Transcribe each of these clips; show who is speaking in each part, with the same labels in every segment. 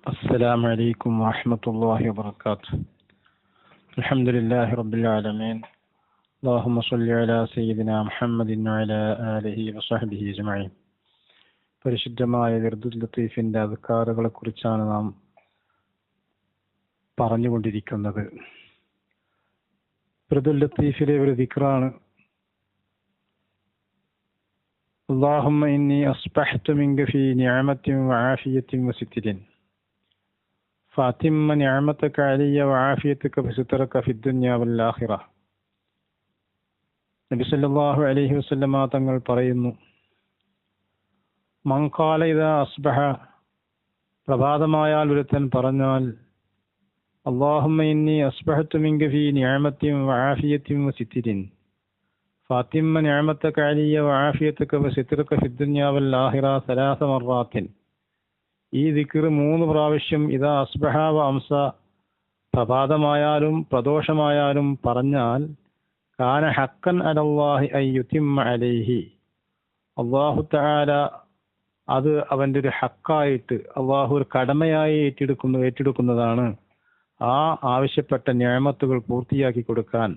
Speaker 1: السلام عليكم ورحمة الله وبركاته. الحمد لله رب العالمين. اللهم صل على سيدنا محمد وعلى آله وصحبه أجمعين. പരിശുദ്ധമായ വിർദുൽ ലത്തീഫിന്റെ അദ്കാറുകളെ കുറിച്ചാണ് നാം പറഞ്ഞുകൊണ്ടിരിക്കുന്നത്. വിർദുൽ ലത്തീഫിലെ ഒരു ദിക്റാണ് اللهم إني أصبحت منك في نعمة وعافية وستر فأتم نعمتك علي وعافيتك وسترك في الدنيا والآخرة. നബി സല്ലല്ലാഹു അലൈഹി വസല്ലമ തങ്ങൾ പറയുന്നു, മൻ ഖാല ഇദാ അസ്ബഹ, പ്രഭാതമായാൽ ഒരുത്തൻ പറഞ്ഞാൽ, അല്ലാഹുമ്മ ഇന്നി അസ്ബഹതു മിൻക ഫീ നിഅമത്തിൻ വആഫിയത്തിൻ വസിത്രിൻ ഫാത്തിമ്മ നിഅമതക അലിയ വആഫിയതക വസിത്രക ഫിദ്ദുനിയ വൽ ആഖിറ സലാസ മർറാത്തിൻ. ഈ ദിക്ർ 3 പ്രാവശ്യം ഇദാ അസ്ബഹ വ അംസ, പ്രഭാതമായാലും പ്രദോഷമായാലും പറഞ്ഞാൽ, കാന ഹഖൻ അലല്ലാഹി അൻ യുതിമ്മ അലൈഹി, അല്ലാഹു തആല അത് അവന്റെ ഒരു ഹക്കായിട്ട്, അല്ലാഹു ഒരു കടമയായി ഏറ്റെടുക്കുന്നതാണ് ആ ആവശ്യപ്പെട്ട നിഅമത്തുകൾ പൂർത്തിയാക്കി കൊടുക്കാൻ.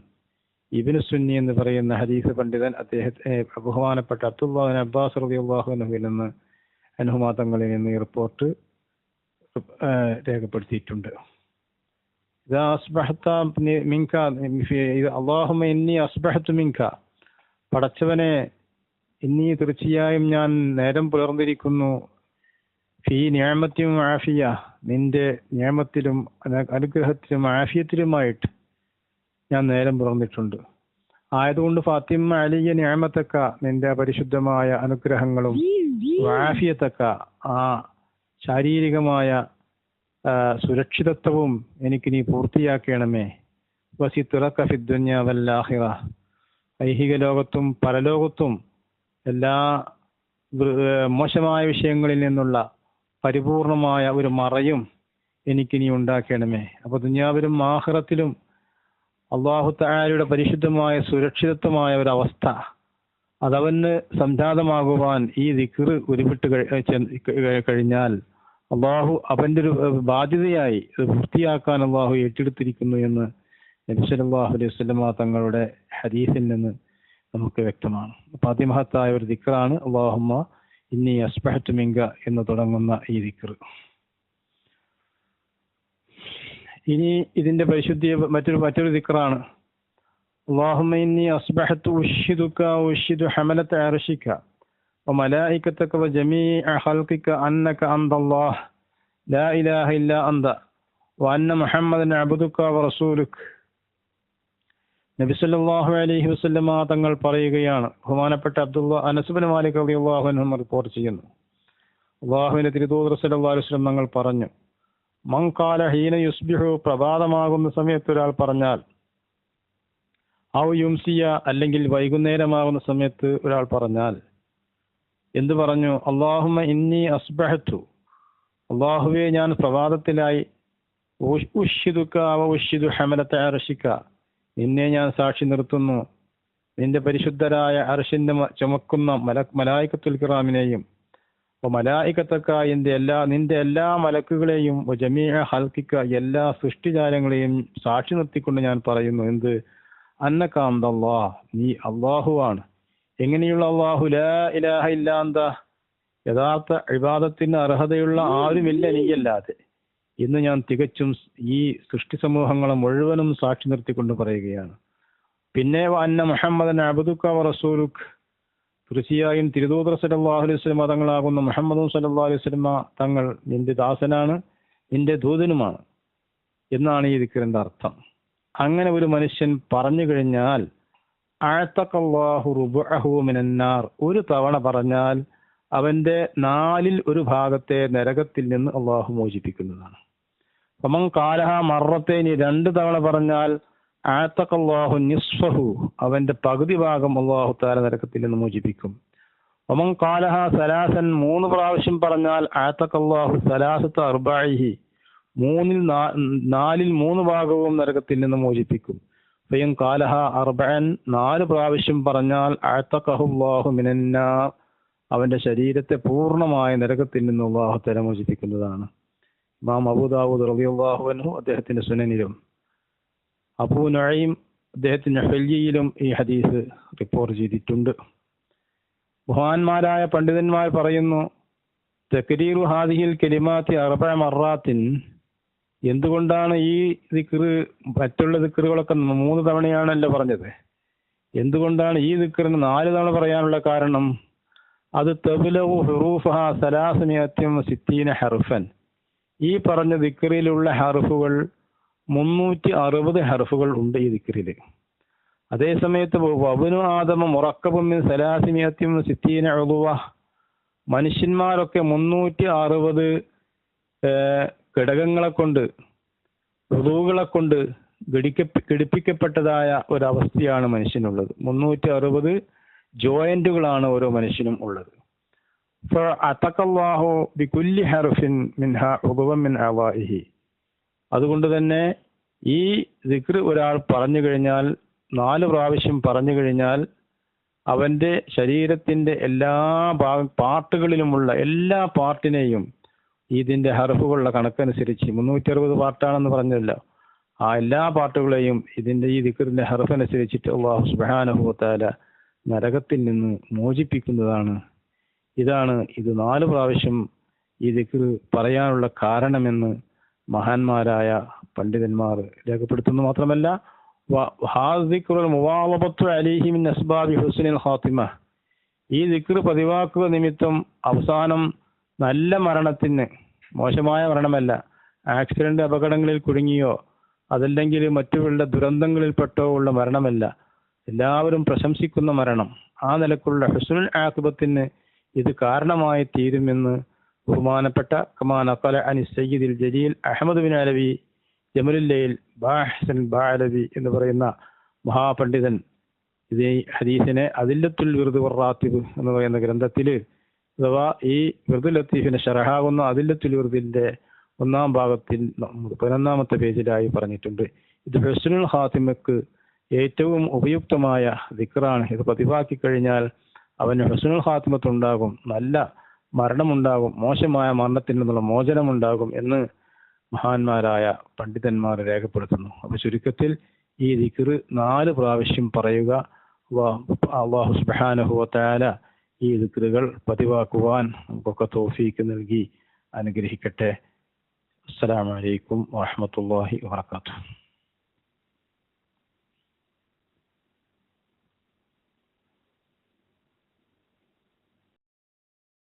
Speaker 1: ഇബ്നു സുന്നി എന്ന് പറയുന്ന ഹദീസ് പണ്ഡിതൻ അദ്ദേഹത്തെ ബഹുമാനപ്പെട്ട അബ്ദുല്ലാഹ് ഇബ്നു അബ്ബാസ് റളിയല്ലാഹു അൻഹുവിൽ നിന്ന് അനുഹമാതങ്ങളിൽ നിന്ന് ഈ റിപ്പോർട്ട് രേഖപ്പെടുത്തിയിട്ടുണ്ട്. ഇദാ അസ്ബഹത മിൻക അല്ലാഹുമ്മ ഇന്നി അസ്ബഹതു മിൻക, പടച്ചവനെ ഇന്നി തീർച്ചയായും ഞാൻ നേരം പുലർന്നിരിക്കുന്നു, ഫീ നിഅമത്തിൻ ആഫിയ, നിന്റെ നിഅമത്തിലും അനുഗ്രഹത്തിലും ആഫിയത്തിലുമായിട്ട് ഞാൻ നേരം പുലർന്നിട്ടുണ്ട്. ആയതുകൊണ്ട് ഫാത്തിമ്മ അലിയ നിഅമതക, നിന്റെ പരിശുദ്ധമായ അനുഗ്രഹങ്ങളും ആഫിയതക, ആ ശാരീരികമായ സുരക്ഷിതത്വവും എനിക്ക് നീ പൂർത്തിയാക്കണമേ. വസിത്രക ഫിദ്ദുനിയ വൽ ആഖിറ, ഐഹിക ലോകത്തും പരലോകത്തും എല്ലാ മോശമായ വിഷയങ്ങളിൽ നിന്നുള്ള പരിപൂർണമായ ഒരു മറയും എനിക്ക് നീ ഉണ്ടാക്കണമേ. അപ്പൊ ദുനിയാവിലും ആഖിറത്തിലും അല്ലാഹു തആലയുടെ പരിശുദ്ധമായ സുരക്ഷിതത്വമായ ഒരു അവസ്ഥ അതവന് സംജാതമാകുവാൻ ഈ ദിക്ർ ഉരുവിട്ട് കഴിഞ്ഞാൽ അള്ളാഹു അവന്റെ ഒരു ബാധ്യതയായി പൂർത്തിയാക്കാൻ അള്ളാഹു ഏറ്റെടുത്തിരിക്കുന്നു എന്ന് നബി സല്ലല്ലാഹു അലൈഹി വസല്ലമ തങ്ങളുടെ ഹദീസിൽ നിന്ന് നമുക്ക് വ്യക്തമാണ്. അപ്പൊ അതിമഹത്തായ ഒരു ദിക്റാണ് അല്ലാഹുമ്മ ഇന്നി അസ്ബഹതു മിൻക എന്ന് തുടങ്ങുന്ന ഈ ദിക്ർ. ഇനി ഇതിന്റെ പരിശുദ്ധിയെ മറ്റൊരു ദിക്റാണ് അല്ലാഹുമ്മ ഇന്നി അസ്ബഹതു ഉശ്ഹിദുക ഉശ്ഹിദു ഹമലത അർശിക വമലായികതക വജമീഅ ഖൽഖിക അന്നക അൻതല്ലാഹ് ലാ ഇലാഹ ഇല്ലാ അൻത വഅന്ന മുഹമ്മദൻ അബ്ദുക വറസൂലുക. നബി സല്ലല്ലാഹു അലൈഹി വസല്ലമ തങ്ങൾ പറയുകയാണ്, ബഹുമാനപ്പെട്ട അനസ് ഇബ്നു മാലിക് റളിയല്ലാഹു അൻഹു റിപ്പോർട്ട് ചെയ്യുന്നു, അല്ലാഹുവിന്റെ തിരുദൂതർ സല്ലല്ലാഹു അലൈഹി വസല്ലം തങ്ങൾ പറഞ്ഞു, മൻ ഖാല ഹീന യുസ്ബിഹു, പ്രഭാതമാകുന്ന സമയത്ത് ഒരാൾ പറഞ്ഞാൽ, ഔ യുംസിയ, അല്ലെങ്കിൽ വൈകുന്നേരമാകുന്ന സമയത്ത് ഒരാൾ പറഞ്ഞാൽ, എന്ത് പറഞ്ഞു? അല്ലാഹുമ്മ ഇന്നി അസ്ബഹതു, അല്ലാഹുവേ ഞാൻ പ്രഭാതത്തിലായി, ഉശ്ഹിദുക വ ഉശ്ഹിദു ഹമലത അർശിക, നിന്നെ ഞാൻ സാക്ഷി നിർത്തുന്നു, നിന്റെ പരിശുദ്ധരായ അർശിന്റെ ചുമക്കുന്ന മലായികത്തുൽ കിറാമിനെയും മലായികത്തക്ക നിന്റെ എല്ലാ മലക്കുകളെയും ജമീഅ ഖൽഖിക, എല്ലാ സൃഷ്ടിജാലങ്ങളെയും സാക്ഷി നിർത്തിക്കൊണ്ട് ഞാൻ പറയുന്നു, എന്ത്? അന്നക അൻതല്ലാഹ്, നീ അല്ലാഹുവാണ്. എങ്ങനെയുള്ള അല്ലാഹു? ലാ ഇലാഹ ഇല്ലാ അന്ത, യഥാർത്ഥ ഇബാദത്തിന് അർഹതയുള്ള ആരുമില്ല നീയല്ലാതെ ഇന്ന് ഞാൻ തികച്ചും ഈ സൃഷ്ടി സമൂഹങ്ങളെ മുഴുവനും സാക്ഷി നിർത്തിക്കൊണ്ട് പറയുകയാണ്. പിന്നെ അന്ന മുഹമ്മദൻ അബ്ദുക വറസൂലുക, തീർച്ചയായും തിരുദൂതർ സല്ലല്ലാഹു അലൈഹി വസല്ലം തങ്ങളാകുന്ന മുഹമ്മദ് സല്ലല്ലാഹു അലൈഹി വസല്ലം തങ്ങൾ നിന്റെ ദാസനാണ്, നിന്റെ ദൂതനുമാണ് എന്നാണ് ഈ ദിക്റിന്റെ അർത്ഥം. അങ്ങനെ ഒരു മനുഷ്യൻ പറഞ്ഞു കഴിഞ്ഞാൽ അഅതഖല്ലാഹു റുബഅഹു മിനന്നാർ, ഒരു തവണ പറഞ്ഞാൽ അവന്റെ 1/4 ഭാഗത്തെ നരകത്തിൽ നിന്ന് അള്ളാഹു മോചിപ്പിക്കുന്നതാണ്. ഫമൻ ഖാലഹ മർറത്തൈനി, 2 തവണ പറഞ്ഞാൽ അഅതഖല്ലാഹു നിസ്ഫഹു, അവന്റെ പകുതി ഭാഗം അല്ലാഹു തആല നരകത്തിൽ നിന്ന് മോചിപ്പിക്കും. വമൻ ഖാലഹ സലാസൻ, 3 പ്രാവശ്യം പറഞ്ഞാൽ അഅതഖല്ലാഹു സലാസത അർബഇഹി, 4/3 ഭാഗവും നരകത്തിൽ നിന്ന് മോചിപ്പിക്കും. ഫയൻ ഖാലഹ അർബഅൻ, 4 പ്രാവശ്യം പറഞ്ഞാൽ അഅതഖഹുല്ലാഹു മിനന്നാർ, അവന്റെ ശരീരത്തെ പൂർണ്ണമായ നരകത്തിൽ നിന്ന് അല്ലാഹു തആല മോചിപ്പിക്കുന്നതാണ്. ഇമാം അബൂ ദാവൂദ് റളിയല്ലാഹു അൻഹു അദ്ദേഹത്തിന്റെ സുനനിലും അബൂ നുഐം അദ്ദേഹത്തിന്റെ ഹൽയിലും ഈ ഹദീസ് റിപ്പോർട്ട് ചെയ്തിട്ടുണ്ട്. മഹാന്മാരായ പണ്ഡിതന്മാർ പറയുന്നു, തക്രീറു ഹാദിഹിൽ കലിമാത്തി അർബഅ മർറാത്തിൻ, എന്തുകൊണ്ടാണ് ഈ ദിക്ർ, മറ്റുള്ള ദിക്റുകളൊക്കെ 3 തവണയാണല്ലോ പറഞ്ഞത്, എന്തുകൊണ്ടാണ് ഈ ദിക്റിന് 4 തവണ പറയാനുള്ള കാരണം? അത് തബ്ലഉ ഹുറൂഫഹാ 360 ഹർഫൻ, ഈ പറഞ്ഞ ദിക്റിലുള്ള ഹർഫുകൾ 360 ഹർഫുകൾ ഉണ്ട് ഈ ദിക്റിൽ. അതേ സമയത്ത് വബ്നു ആദമ മുറക്കബും മിൻ 360 ഉളുവ, മനുഷ്യന്മാരൊക്കെ 360 ഘടകങ്ങളെ കൊണ്ട്, ഋതുകളെ കൊണ്ട് ഘടിപ്പിക്കപ്പെട്ടതായ ഒരവസ്ഥയാണ് മനുഷ്യനുള്ളത്. 360 ജോയിന്റുകളാണ് ഓരോ മനുഷ്യനും ഉള്ളത്. ഫഅതഖല്ലാഹു ബികുല്ലി ഹർഫിൻ മിൻഹാ ഉളുവൻ മിൻ അവാഇഹി, അതുകൊണ്ട് തന്നെ ഈ ദിക്ർ ഒരാൾ പറഞ്ഞു കഴിഞ്ഞാൽ, 4 പ്രാവശ്യം പറഞ്ഞു കഴിഞ്ഞാൽ, അവന്റെ ശരീരത്തിന്റെ എല്ലാ പാർട്ടുകളിലുമുള്ള എല്ലാ പാർട്ടിനെയും ഇതിന്റെ ഹർഫുകളുടെ കണക്കനുസരിച്ച് 360 പാർട്ടാണെന്ന് പറഞ്ഞല്ലോ, ആ എല്ലാ പാർട്ടുകളെയും ഇതിന്റെ ഈ ദിക്റിന്റെ ഹർഫ് അനുസരിച്ചിട്ട് അല്ലാഹു സുബ്ഹാനഹു വ തആല നരകത്തിൽ നിന്ന് മോചിപ്പിക്കുന്നതാണ്. ഇതാണ് ഇത് 4 പ്രാവശ്യം ഈ ദിക്ർ പറയാനുള്ള കാരണമെന്ന് മഹാന്മാരായ പണ്ഡിതന്മാർ രേഖപ്പെടുത്തുന്നു. മാത്രമല്ല ഈ ദിക്ർ പതിവാക്കുക നിമിത്തം അവസാനം നല്ല മരണത്തിന്, മോശമായ മരണമല്ല, ആക്സിഡന്റ് അപകടങ്ങളിൽ കുടുങ്ങിയോ അതല്ലെങ്കിൽ മറ്റുള്ള ദുരന്തങ്ങളിൽപ്പെട്ടോ ഉള്ള മരണമല്ല, എല്ലാവരും പ്രശംസിക്കുന്ന മരണം, ആ നിലക്കുള്ള ഹുസ്നുൽ ആഖിബത്തിന് ഇത് കാരണമായി തീരുമെന്ന് ബഹുമാനപ്പെട്ട കമാ നഖല അനി സയ്യിദുൽ ജലീൽ അഹ്മദ് ബിൻ അലവി ജമലുല്ലൈൽ ബാഹ്സൻ ബഅലവി എന്ന് പറയുന്ന മഹാപണ്ഡിതൻ ഇത് ഈ ഹദീസിനെ അദില്ലത്തുൽ വിർദ് വറാത്തിബ് എന്ന് പറയുന്ന ഗ്രന്ഥത്തിൽ, അഥവാ ഈ വിർദുൽ ലത്തീഫിനെ ശറഹാകുന്ന അദില്ലത്തുൽ വിർദിന്റെ 1-ാം ഭാഗത്തിൽ 11-ാമത്തെ പേജിലായി പറഞ്ഞിട്ടുണ്ട്. ഇത് ഹുസ്നുൽ ഖാത്തിമക്ക് ഏറ്റവും ഉപയുക്തമായ ദിക്റാണ്. ഇത് പതിവാക്കി കഴിഞ്ഞാൽ അവന് ഹുസ്നുൽ ഖാത്തിമത്തുണ്ടാകും, നല്ല മരണമുണ്ടാകും, മോശമായ മരണത്തിൽ നിന്നുള്ള മോചനമുണ്ടാകും എന്ന് മഹാന്മാരായ പണ്ഡിതന്മാർ രേഖപ്പെടുത്തുന്നു. അപ്പൊ ചുരുക്കത്തിൽ ഈ ദിക്ർ 4 പ്രാവശ്യം പറയുക. അല്ലാഹു സുബ്ഹാനഹു വ തആല ഈ ദിക്റുകൾ പതിവാക്കുവാൻ നമുക്കൊക്കെ തൗഫീക്ക് നൽകി അനുഗ്രഹിക്കട്ടെ. അസ്സലാമു അലൈക്കും വറഹ്മത്തുള്ളാഹി വബറകാതുഹു.